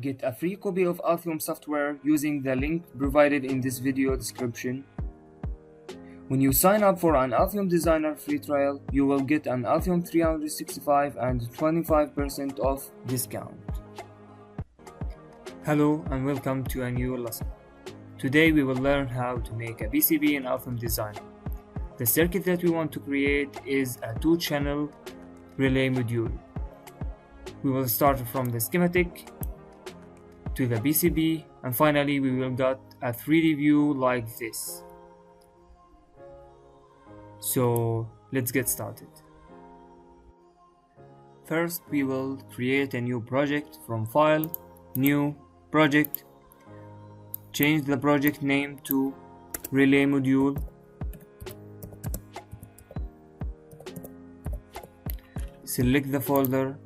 Get a free copy of Altium software using the link provided in this video description. When you sign up for an Altium Designer free trial, you will get an Altium 365 and 25% off discount. Hello and welcome to a new lesson. Today we will learn how to make a PCB in Altium Designer. The circuit that we want to create is a 2-channel relay module. We will start from the schematic to the PCB, and finally we will get a 3D view like this. So let's get started. First we will create a new project from File, New, Project. Change the project name to Relay Module. Select the folder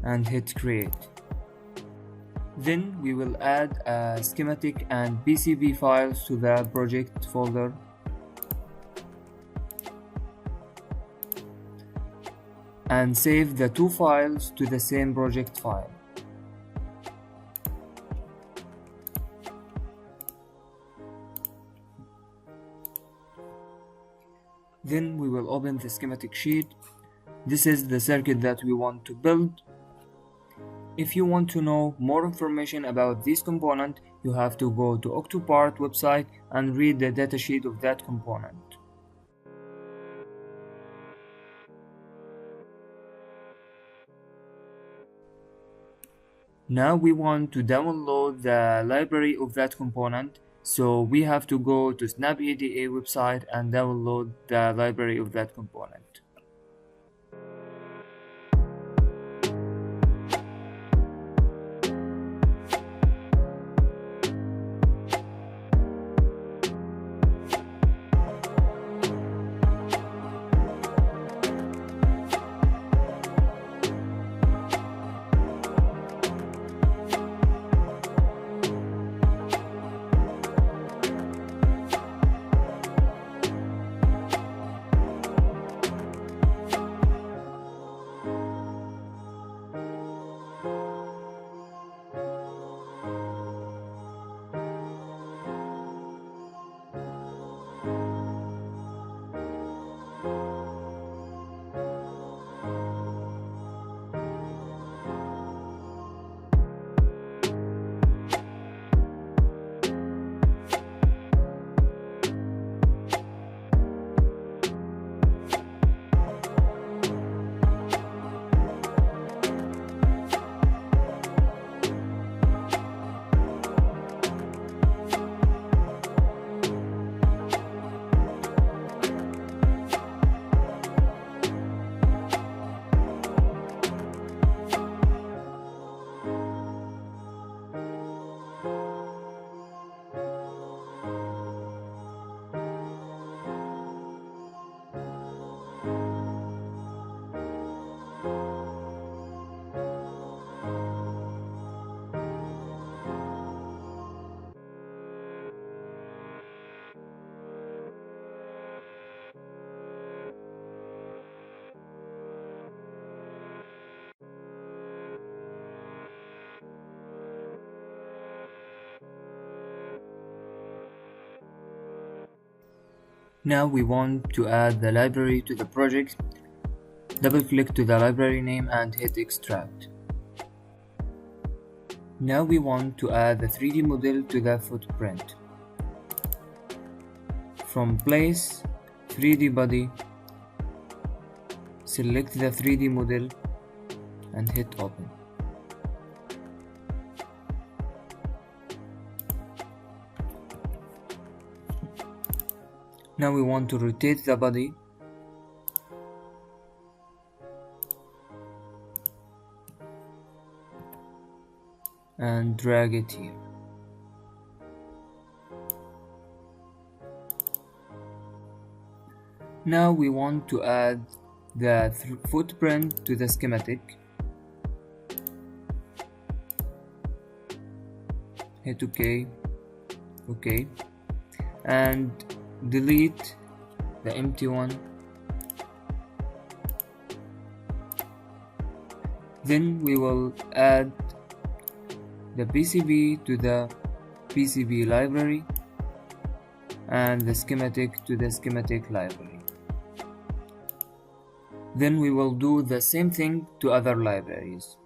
and hit Create. Then we will add a schematic and PCB files to the project folder. And save the two files to the same project file. Then we will open the schematic sheet. This is the circuit that we want to build. If you want to know more information about this component, you have to go to Octopart website and read the datasheet of that component. Now we want to download the library of that component, so we have to go to SnapEDA website and download the library of that component. Now we want to add the library to the project. Double click to the library name and hit extract. Now we want to add the 3D model to the footprint. From Place, 3D Body, select the 3D model and hit Open. Now we want to rotate the body. And drag it here. Now we want to add the footprint to the schematic. Hit OK, OK, and delete the empty one Then we will add the PCB to the PCB library and the schematic to the schematic library. Then we will do the same thing to other libraries.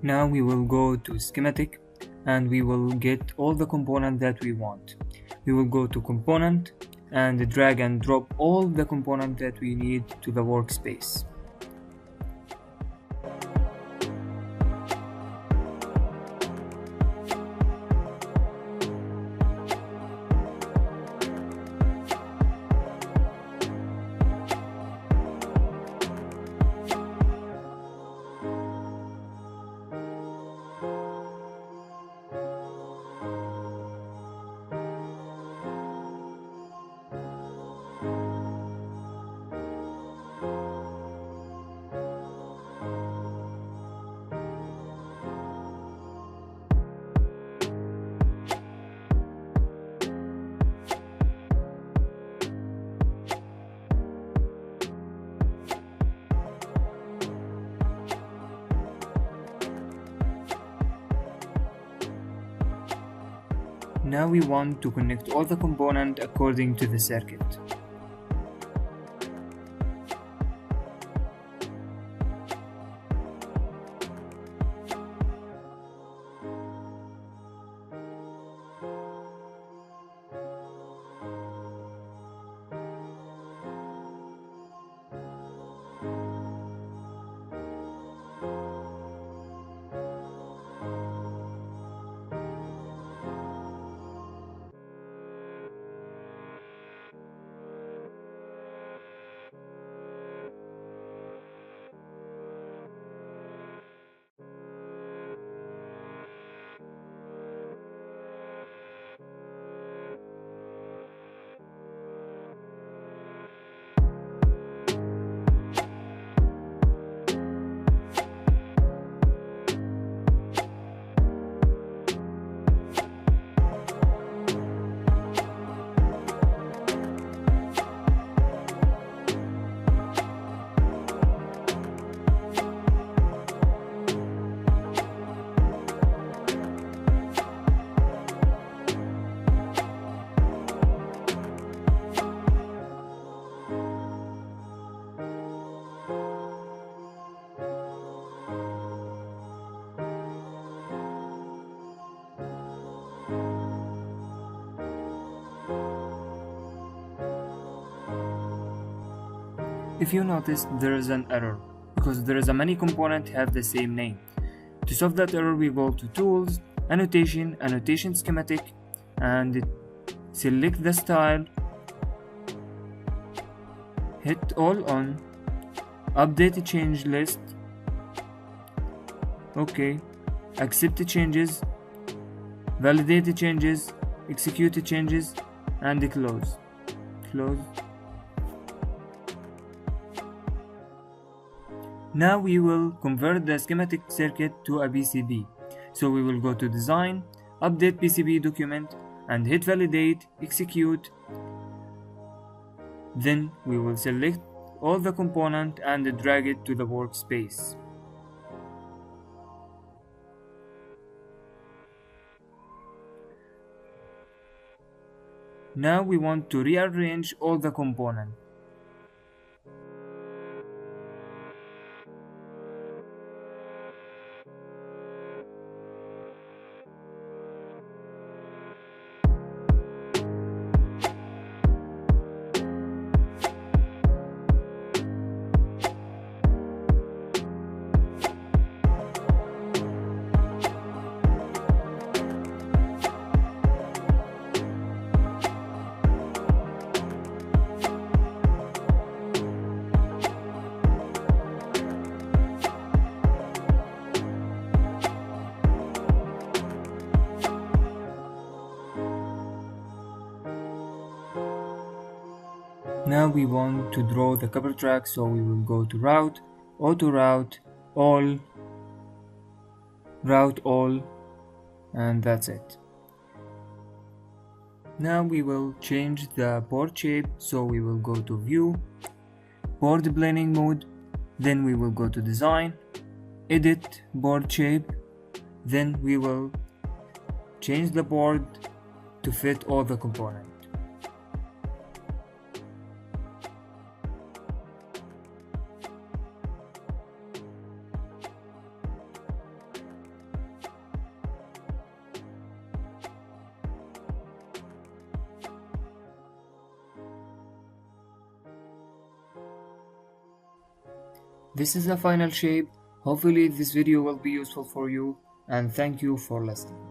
Now we will go to schematic and we will get all the components that we want. We will go to component and drag and drop all the components that we need to the workspace. Now we want to connect all the components according to the circuit. If you notice, there is an error because there is a many component have the same name. To solve that error, we go to Tools, Annotation Schematic, and select the style, hit All On, Update the change list, OK, accept the changes, validate the changes, execute the changes, and close. Now we will convert the schematic circuit to a PCB. So we will go to Design, Update PCB document, and hit Validate, Execute. Then we will select all the component and drag it to the workspace. Now we want to rearrange all the components. Now we want to draw the couple track, so we will go to Route, Auto Route, All, Route All, and that's it. Now we will change the board shape, so we will go to View, Board Blending Mode, then we will go to Design, Edit Board Shape, then we will change the board to fit all the components. This is the final shape. Hopefully this video will be useful for you, and thank you for listening.